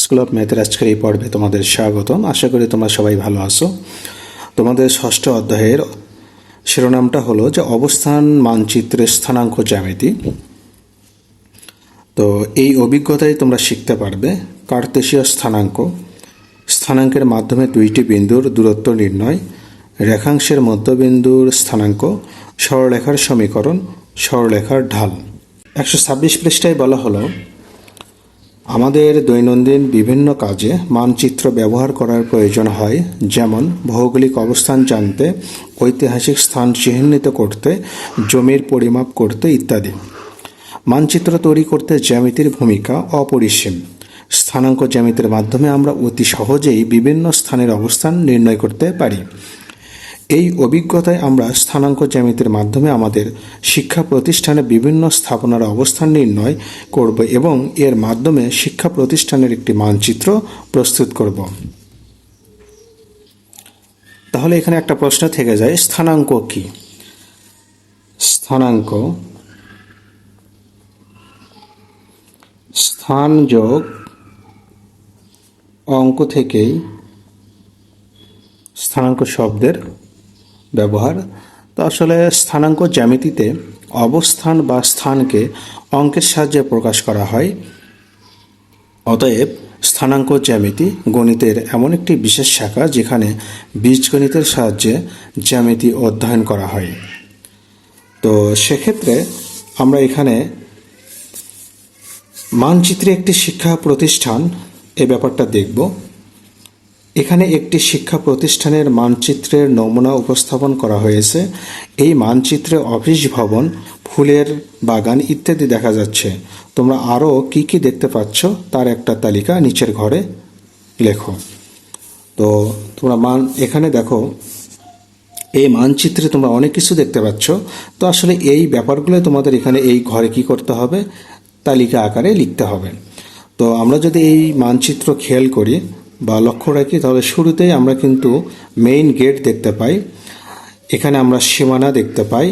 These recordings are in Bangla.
স্কুল অফ ম্যাথের আজকের এই পর্বে তোমাদের স্বাগতম। আশা করি তোমরা সবাই ভালো আছো। তোমাদের ষষ্ঠ অধ্যায়ের শিরোনামটা হলো যে অবস্থান মানচিত্রের স্থানাঙ্ক জ্যামিতি। তো এই অভিজ্ঞতায় তোমরা শিখতে পারবে কার্তেশীয় স্থানাঙ্ক, স্থানাঙ্কের মাধ্যমে দুইটি বিন্দুর দূরত্ব নির্ণয়, রেখাংশের মধ্যবিন্দুর স্থানাঙ্ক, সরলরেখার সমীকরণ, সরলরেখার ঢাল। 126 পৃষ্ঠায় বলা হলো আমাদের দৈনন্দিন বিভিন্ন কাজে মানচিত্র ব্যবহার করার প্রয়োজন হয়, যেমন ভৌগোলিক অবস্থান জানতে, ঐতিহাসিক স্থান চিহ্নিত করতে, জমির পরিমাপ করতে ইত্যাদি। মানচিত্র তৈরি করতে জ্যামিতির ভূমিকা অপরিসীম। স্থানাঙ্ক জ্যামিতির মাধ্যমে আমরা অতি সহজেই বিভিন্ন স্থানের অবস্থান নির্ণয় করতে পারি। এই অভিজ্ঞতায় আমরা স্থানাঙ্ক জ্যামিতির মাধ্যমে আমাদের শিক্ষা প্রতিষ্ঠানে বিভিন্ন স্থাপনার অবস্থান নির্ণয় করব এবং এর মাধ্যমে শিক্ষা প্রতিষ্ঠানের একটি মানচিত্র প্রস্তুত করব। তাহলে এখানে একটা প্রশ্ন থেকে যায়, স্থানাঙ্ক কি? স্থানাঙ্ক স্থান যোগ অঙ্ক থেকেই স্থানাঙ্ক শব্দের ব্যবহার। তো আসলে স্থানাঙ্ক জ্যামিতিতে অবস্থান বা স্থানকে অঙ্কের সাহায্যে প্রকাশ করা হয়। অতএব স্থানাঙ্ক জ্যামিতি গণিতের এমন একটি বিশেষ শাখা যেখানে বীজগণিতের সাহায্যে জ্যামিতি অধ্যয়ন করা হয়। তো সেক্ষেত্রে আমরা এখানে মানচিত্রে একটি শিক্ষা প্রতিষ্ঠান এই ব্যাপারটা দেখব। এখানে একটি শিক্ষা প্রতিষ্ঠানের মানচিত্রের নমুনা উপস্থাপন করা হয়েছে। এই মানচিত্রে অফিস ভবন, ফুলের বাগান ইত্যাদি দেখা যাচ্ছে। তোমরা আরও কি কি দেখতে পাচ্ছ তার একটা তালিকা নিচের ঘরে লেখো। তো তোমরা এখানে দেখো, এই মানচিত্রে তোমরা অনেক কিছু দেখতে পাচ্ছ। তো আসলে এই ব্যাপারগুলো তোমাদের এখানে এই ঘরে কি করতে হবে, তালিকা আকারে লিখতে হবে। তো আমরা যদি এই মানচিত্র খেয়াল করি বা লক্ষ্য রাখি, তাহলে শুরুতেই আমরা কিন্তু মেইন গেট দেখতে পাই, এখানে আমরা সীমানা দেখতে পাই,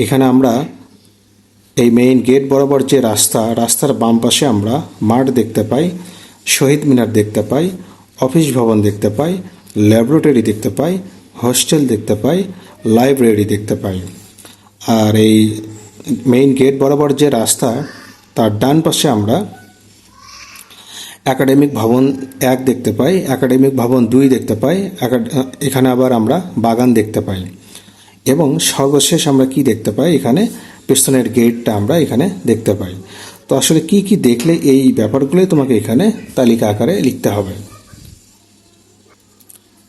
এখানে আমরা এই মেইন গেট বরাবর যে রাস্তার বাম পাশে আমরা মাঠ দেখতে পাই, শহীদ মিনার দেখতে পাই, অফিস ভবন দেখতে পাই, ল্যাবরেটরি দেখতে পাই, হোস্টেল দেখতে পাই, লাইব্রেরি দেখতে পাই। আর এই মেইন গেট বরাবর যে রাস্তা তার ডান পাশে আমরা একাডেমিক ভবন 1 দেখতে পাই, একাডেমিক ভবন 2 দেখতে পাই, এখানে আবার আমরা বাগান দেখতে পাই এবং সর্বশেষ আমরা কি দেখতে পাই, এখানে পেছনের গেটটা আমরা এখানে দেখতে পাই। তো আসলে কি কি দেখলে এই ব্যাপারগুলোই তোমাকে এখানে তালিকা আকারে লিখতে হবে।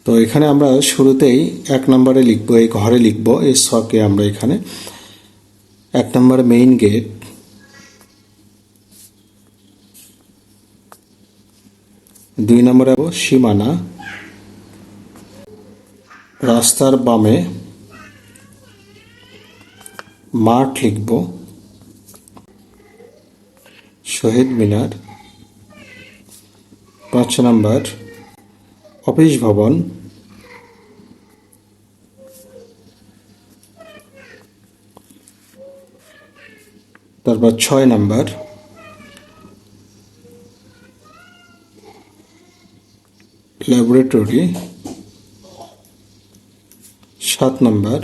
তো এখানে আমরা শুরুতেই 1 নম্বরে লিখবো, এই ঘরে লিখবো, এই ছকে আমরা এখানে 1 নম্বর মেইন গেট, 2 নম্বরে সীমানা, রাস্তার বামে মাঠ লিখব, শহীদ মিনার, 5 নম্বর অফিস ভবন, তারপর 6 নম্বর ল্যাবরেটরি, 7 নম্বর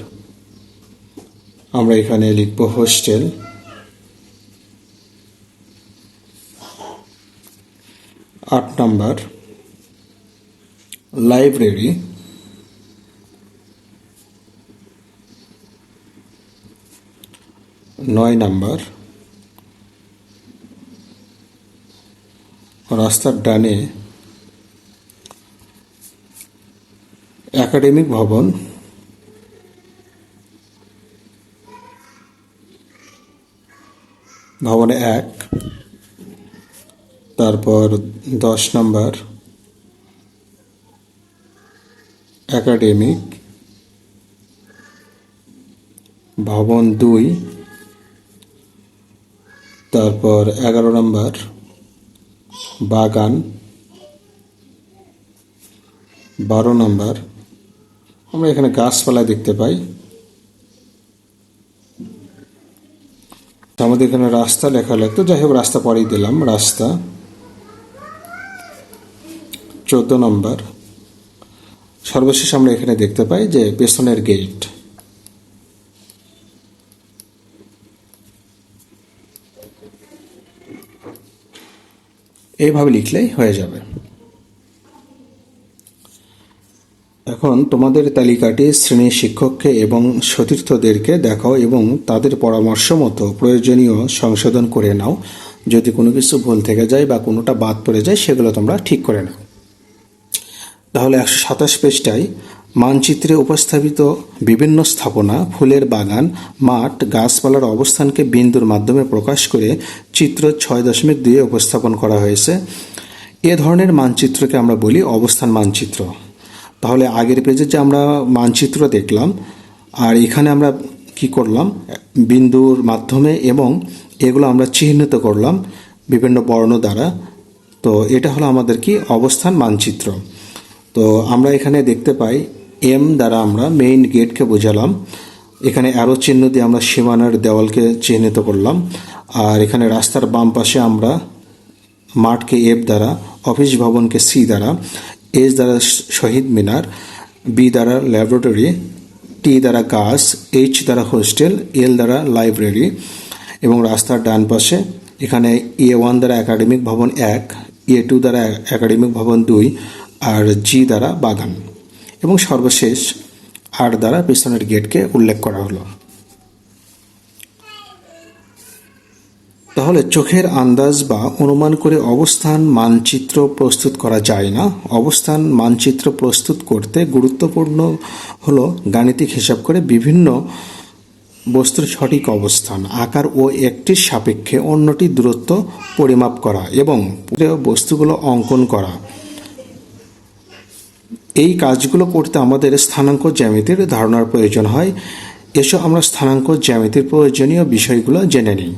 আমরা এখানে লিখব হোস্টেল, 8 নম্বর লাইব্রেরি, 9 নম্বর রাস্তার ডানে একাডেমিক ভবন, ভবনে 1, তারপর 10 নম্বর একাডেমিক ভবন 2, তারপর 11 নম্বর বাগান, 12 নম্বর আমরা এখানে গাছপালা দেখতে পাই। আমাদের এখানে রাস্তা লেখা লাগতো, যাই হোক রাস্তা পরেই দিলাম, রাস্তা। নম্বর। সর্বশেষ আমরা এখানে দেখতে পাই যে পেছনের গেট। এইভাবে লিখলেই হয়ে যাবে। এখন তোমাদের তালিকাটি শ্রেণীর শিক্ষককে এবং সতীর্থদেরকে দেখাও এবং তাদের পরামর্শ মতো প্রয়োজনীয় সংশোধন করে নাও। যদি কোনো কিছু ভুল থেকে যায় বা কোনোটা বাদ পড়ে যায় সেগুলো তোমরা ঠিক করে নাও। তাহলে 127 পৃষ্ঠায় মানচিত্রে উপস্থাপিত বিভিন্ন স্থাপনা, ফুলের বাগান, মাঠ, গাছপালার অবস্থানকে বিন্দুর মাধ্যমে প্রকাশ করে চিত্র 6.2 উপস্থাপন করা হয়েছে। এ ধরনের মানচিত্রকে আমরা বলি অবস্থান মানচিত্র। তাহলে আগের পেজে যে আমরা মানচিত্র দেখলাম, আর এখানে আমরা কি করলাম, বিন্দুর মাধ্যমে এবং এগুলো আমরা চিহ্নিত করলাম বিভিন্ন বর্ণ দ্বারা। তো এটা হলো আমাদের কি অবস্থান মানচিত্র। তো আমরা এখানে দেখতে পাই এম দ্বারা আমরা মেইন গেটকে বোঝালাম, এখানে অ্যারো চিহ্ন দিয়ে আমরা সীমানার দেওয়ালকে চিহ্নিত করলাম, আর এখানে রাস্তার বাম পাশে আমরা মাঠকে এফ দ্বারা, অফিস ভবনকে সি দ্বারা, এস দ্বারা শহীদ মিনার, বি দ্বারা ল্যাবরেটরি, টি দ্বারা গাছ, এইচ দ্বারা হোস্টেল, এল দ্বারা লাইব্রেরি এবং রাস্তার ডান পাশে এখানে A1 দ্বারা একাডেমিক ভবন 1, A2 দ্বারা একাডেমিক ভবন 2 আর জি দ্বারা বাগান এবং সর্বশেষ আর দ্বারা পেছনের গেটকে উল্লেখ করা হলো। তাহলে চোখের আন্দাজ বা অনুমান করে অবস্থান মানচিত্র প্রস্তুত করা যায় না। অবস্থান মানচিত্র প্রস্তুত করতে গুরুত্বপূর্ণ হলো গাণিতিক হিসাব করে বিভিন্ন বস্তুর সঠিক অবস্থান, আকার ও একটির সাপেক্ষে অন্যটির দূরত্ব পরিমাপ করা এবং বস্তুগুলো অঙ্কন করা। এই কাজগুলো করতে আমাদের স্থানাঙ্ক জ্যামিতির ধারণার প্রয়োজন হয়। এসো আমরা স্থানাঙ্ক জ্যামিতির প্রয়োজনীয় বিষয়গুলো জেনে নিই।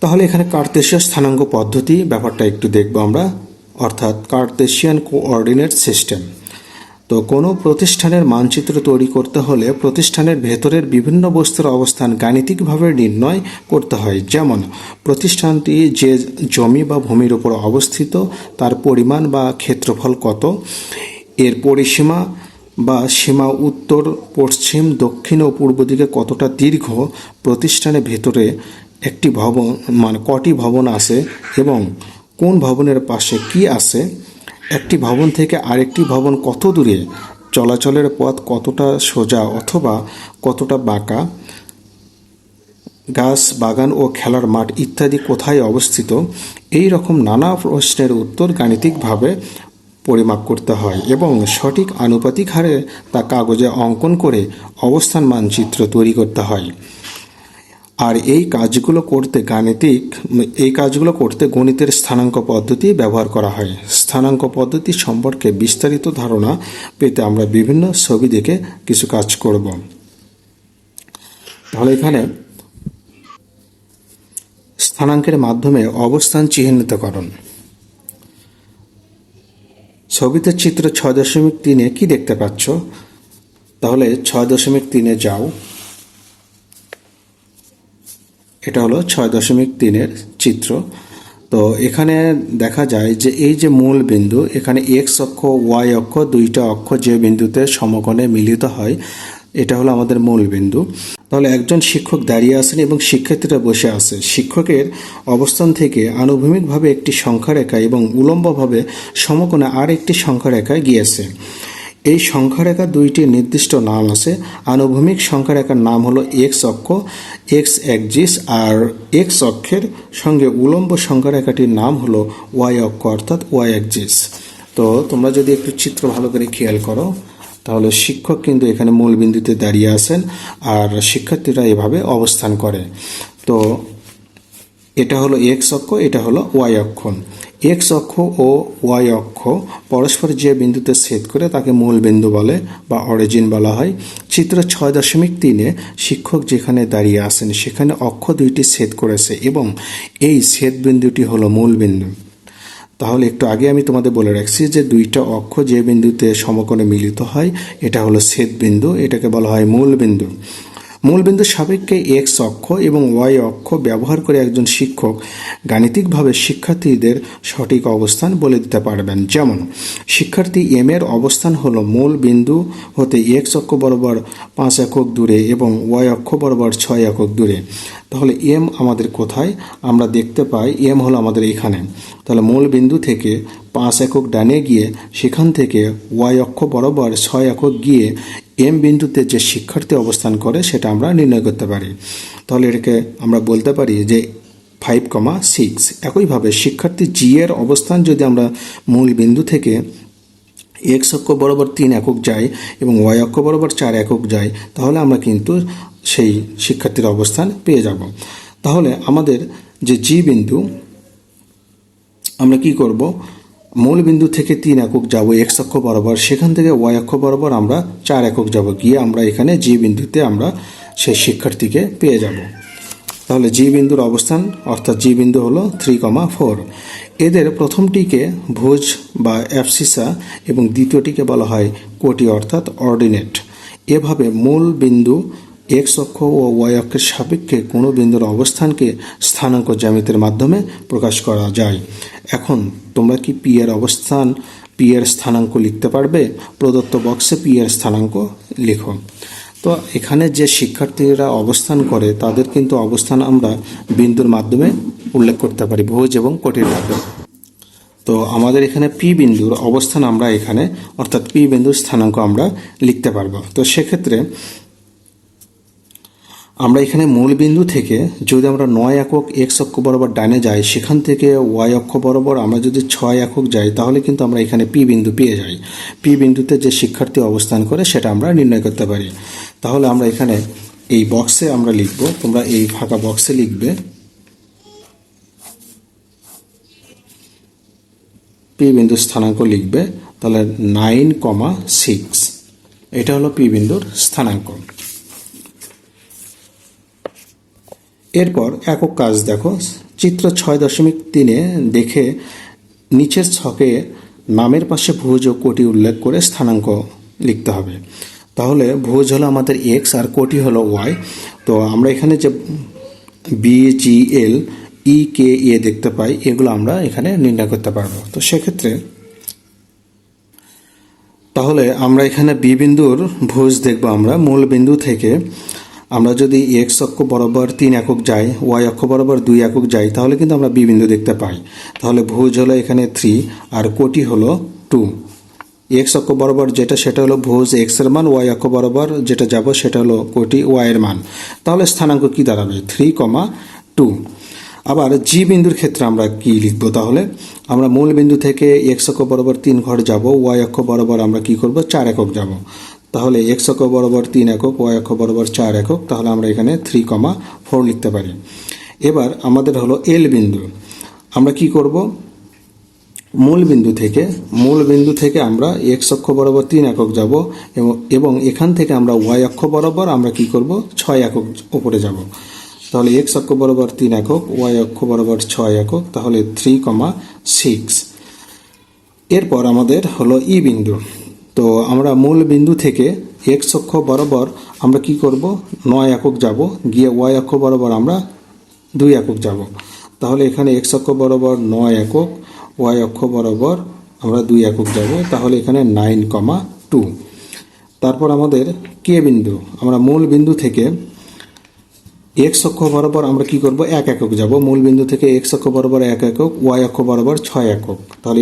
তাহলে এখানে কার্তেশীয় স্থানাঙ্ক পদ্ধতি ব্যাপারটা একটু দেখব আমরা, অর্থাৎ কার্তেশিয়ান কোঅর্ডিনেট সিস্টেম। তো কোনো প্রতিষ্ঠানের মানচিত্র তৈরি করতে হলে প্রতিষ্ঠানের ভেতরের বিভিন্ন বস্তুর অবস্থান গাণিতিকভাবে নির্ণয় করতে হয়। যেমন প্রতিষ্ঠানটি যে জমি বা ভূমির উপর অবস্থিত, তার পরিমাণ বা ক্ষেত্রফল কত, এর পরিসীমা বা সীমা উত্তর, পশ্চিম, দক্ষিণ ও পূর্ব দিকে কতটা দীর্ঘ, প্রতিষ্ঠানের ভেতরে একটি ভবন মানে কটি ভবন আছে এবং কোন ভবনের পাশে কি আছে, একটি ভবন থেকে আরেকটি ভবন কত দূরে, চলাচলের পথ কতটা সোজা অথবা কতটা বাঁকা, গাছ, বাগান ও খেলার মাঠ ইত্যাদি কোথায় অবস্থিত, এই রকম নানা প্রশ্নের উত্তর গাণিতিকভাবে পরিমাপ করতে হয় এবং সঠিক আনুপাতিক হারে তা কাগজে অঙ্কন করে অবস্থান মানচিত্র তৈরি করতে হয়। আর এই কাজগুলো করতে গণিতের স্থানাঙ্ক পদ্ধতি ব্যবহার করা হয়। স্থানাঙ্ক পদ্ধতি সম্পর্কে বিস্তারিত ধারণা পেতে আমরা বিভিন্ন ছবি দেখে কিছু কাজ করব। তাহলে এখানে স্থানাঙ্কের মাধ্যমে অবস্থান চিহ্নিতকরণ। ছবিতে চিত্র 6.3 কি দেখতে পাচ্ছ? তাহলে 6.3 যাও। এটা হলো 6.3 চিত্র। তো এখানে দেখা যায় যে এই যে মূল বিন্দু, এখানে এক্স অক্ষ, ওয়াই অক্ষ, দুইটা অক্ষ যে বিন্দুতে সমকোণে মিলিত হয়, এটা হলো আমাদের মূল বিন্দু। তাহলে একজন শিক্ষক দাঁড়িয়ে আছেন এবং শিক্ষার্থীরা বসে আছে। শিক্ষকের অবস্থান থেকে আনুভূমিকভাবে একটি সংখ্যারেখা এবং উলম্বভাবে সমকোণে আর একটি সংখ্যারেখায় গিয়েছে। এই সংখ্যারেখা দুইটি নির্দিষ্ট নাম আছে। আনুভূমিক সংখ্যারেখার নাম হলো এক্স অক্ষ, এক্স অ্যাক্সিস, আর এক্স অক্ষের সঙ্গে উলম্ব সংখ্যারেখাটির নাম হলো ওয়াই অক্ষ অর্থাৎ ওয়াই অ্যাক্সিস। তো তোমরা যদি একটু চিত্র ভালো করে খেয়াল করো, তাহলে শিক্ষক কিন্তু এখানে মূল বিন্দুতে দাঁড়িয়ে আছেন আর শিক্ষার্থীরা এভাবে অবস্থান করে। তো এটা হলো এক্স অক্ষ, এটা হলো ওয়াই অক্ষ। এক্স অক্ষ ও ওয়াই অক্ষ পরস্পর যে বিন্দুতে ছেদ করে তাকে মূল বিন্দু বলে বা অরিজিন বলা হয়। চিত্র 6.3 শিক্ষক যেখানে দাঁড়িয়ে আছেন সেখানে অক্ষ দুইটি ছেদ করেছে এবং এই ছেদ বিন্দুটি হলো মূল বিন্দু। তাহলে একটু আগে আমি তোমাদের বলে রাখছি যে দুইটা অক্ষ যে বিন্দুতে সমকোণে মিলিত হয় এটা হলো ছেদ বিন্দু, এটাকে বলা হয় মূল বিন্দু। মূলবিন্দুর সাপেক্ষে এক্স অক্ষ এবং ওয়াই অক্ষ ব্যবহার করে একজন শিক্ষক গাণিতিকভাবে শিক্ষার্থীদের সঠিক অবস্থান বলে দিতে পারবেন। যেমন শিক্ষার্থী এম এর অবস্থান হলো মূল বিন্দু হতে এক্স অক্ষ বরাবর 5 একক দূরে এবং ওয়াই অক্ষ বরাবর 6 একক দূরে। তাহলে এম আমাদের কোথায়? আমরা দেখতে পাই এম হলো আমাদের এখানে। তাহলে মূল বিন্দু থেকে 5 একক ডানে গিয়ে সেখান থেকে ওয়াই অক্ষ বরাবর 6 একক গিয়ে এম বিন্দুতে যে শিক্ষার্থী অবস্থান করে সেটা আমরা নির্ণয় করতে পারি। তাহলে এটাকে আমরা বলতে পারি যে 5,6। একইভাবে শিক্ষার্থী জি এর অবস্থান যদি আমরা মূল বিন্দু থেকে এক্স অক্ষ বরাবর 3 একক যাই এবং ওয়াই অক্ষ বরাবর 4 একক যাই, তাহলে আমরা কিন্তু সেই শিক্ষার্থীর অবস্থান পেয়ে যাব। তাহলে আমাদের যে জি বিন্দু, আমরা কি করব? মূল বিন্দু থেকে 3 একক যাব এক্স অক্ষ বরাবর, সেখান থেকে ওয়াই অক্ষ বরাবর আমরা 4 একক যাব, গিয়ে আমরা এখানে জি বিন্দুতে আমরা সেই শিক্ষার্থীকে পেয়ে যাব। তাহলে জি বিন্দুর অবস্থান অর্থাৎ জি বিন্দু হলো 3,4। এদের প্রথমটিকে ভুজ বা অ্যাবসিসা এবং দ্বিতীয়টিকে বলা হয় কোটি অর্থাৎ অর্ডিনেট। এভাবে মূল বিন্দু এক্স অক্ষ ও ওয়াই অক্ষের সাপেক্ষে কোনো বিন্দুর অবস্থানকে স্থানাঙ্ক জ্যামিতির মাধ্যমে প্রকাশ করা যায়। এখন তোমরা কি পি এর অবস্থান, পি এর স্থানাঙ্ক লিখতে পারবে? প্রদত্ত বক্সে পি এর স্থানাঙ্ক লিখো। তো এখানে যে শিক্ষার্থীরা অবস্থান করে তাদের কিন্তু অবস্থান আমরা বিন্দুর মাধ্যমে উল্লেখ করতে পারি, ভুজ এবং কোটির মাধ্যমে। তো আমাদের এখানে পি বিন্দুর অবস্থান আমরা এখানে অর্থাৎ পি বিন্দুর স্থানাঙ্ক আমরা লিখতে পারবো। তো সেক্ষেত্রে আমরা এখানে মূল বিন্দু থেকে যদি আমরা 9 একক এক্স অক্ষ বরাবর ডানে যাই, সেখান থেকে ওয়াই অক্ষ বরাবর আমরা যদি 6 একক যাই, তাহলে কিন্তু আমরা এখানে পি বিন্দু পেয়ে যাই। পি বিন্দুতে যে শিক্ষার্থী অবস্থান করে সেটা আমরা নির্ণয় করতে পারি। তাহলে আমরা এখানে এই বক্সে আমরা লিখব, তোমরা এই ফাঁকা বক্সে লিখবে পি বিন্দুর স্থানাঙ্ক লিখবে। তাহলে 9,6 এটা হলো পি বিন্দুর স্থানাঙ্ক। এরপর একক কাজ দেখো, চিত্র 6.3 দেখে নিচের ছকে নামের পাশে ভুজ ও কোটি উল্লেখ করে স্থানাঙ্ক লিখতে হবে। তাহলে ভুজ হলো আমাদের এক্স আর কোটি হলো ওয়াই। তো আমরা এখানে যে বি, জি, এল, ই, কে, এ দেখতে পাই, এগুলো আমরা এখানে নির্ণয় করতে পারবো। তো সেক্ষেত্রে তাহলে আমরা এখানে বি বিন্দুর ভুজ দেখব। আমরা মূল বিন্দু থেকে আমরা যদি এক্স অক্ষ বরাবর 3 একক যাই, ওয়াই অক্ষ বরাবর 2 একক যাই, তাহলে কিন্তু আমরা বি বিন্দু দেখতে পাই। তাহলে ভুজ হলো এখানে 3 আর কোটি হলো 2। এক্স অক্ষ বরাবর যেটা সেটা হলো ভুজ এক্স এর মান, ওয়াই অক্ষ বরাবর যেটা যাব সেটা হলো কোটি ওয়াই এর মান। তাহলে স্থানাঙ্ক কি দাঁড়াবে? 3,2। আবার জি বিন্দুর ক্ষেত্রে আমরা কি লিখব? তাহলে আমরা মূল বিন্দু থেকে এক্স অক্ষ বরাবর 3 ঘর যাব, ওয়াই অক্ষ বরাবর আমরা কি করব? 4 একক যাব। তাহলে এক্স অক্ষ বরাবর 3 একক, ওয়াই অক্ষ বরাবর 4 একক, তাহলে আমরা এখানে 3,4 লিখতে পারি। এবার আমাদের হলো এল বিন্দু। আমরা কি করব? মূল বিন্দু থেকে আমরা এক্স অক্ষ বরাবর 3 একক যাব এবং এখান থেকে আমরা ওয়াই অক্ষ বরাবর আমরা কি করব? 6 একক উপরে যাব। তাহলে এক্স অক্ষ বরাবর 3 একক, ওয়াই অক্ষ বরাবর 6 একক, তাহলে 3,6। এরপর আমাদের হলো ই বিন্দু। তো আমরা মূল বিন্দু থেকে এক্স অক্ষ বরাবর আমরা কি করব? 9 একক যাব, গিয়ে ওয়াই অক্ষ বরাবর আমরা 2 একক যাব। তাহলে এখানে এক্স অক্ষ বরাবর 9 একক, ওয়াই অক্ষ বরাবর আমরা 2 একক যাব। তাহলে এখানে 9,2। তারপর আমাদের কে বিন্দু। আমরা মূল বিন্দু থেকে এক্স অক্ষ বরাবর আমরা কি করব? 1 একক যাব। মূল বিন্দু থেকে এক্স অক্ষ বরাবর 1 একক, ওয়াই অক্ষ বরাবর 6 একক। তাহলে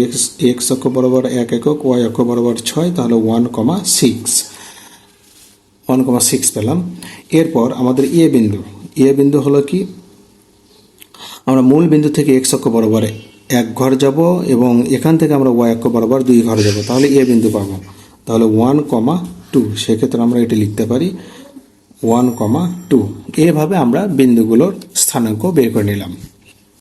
এক্স অক্ষ বরাবর 1 একক, ওয়াই অক্ষ বরাবর 6, তাহলে 1,6 পেলাম। এরপর আমাদের এ বিন্দু হলো কি? আমরা মূল বিন্দু থেকে এক্স অক্ষ বরাবর 1 ঘর যাব এবং এখান থেকে আমরা ওয়াই অক্ষ বরাবর 2 ঘর যাব। তাহলে এ বিন্দু পাবো। তাহলে 1,2। সেক্ষেত্রে আমরা এটি লিখতে পারি 1,2। এভাবে আমরা বিন্দুগুলোর স্থানাঙ্ক বের করে নিলাম।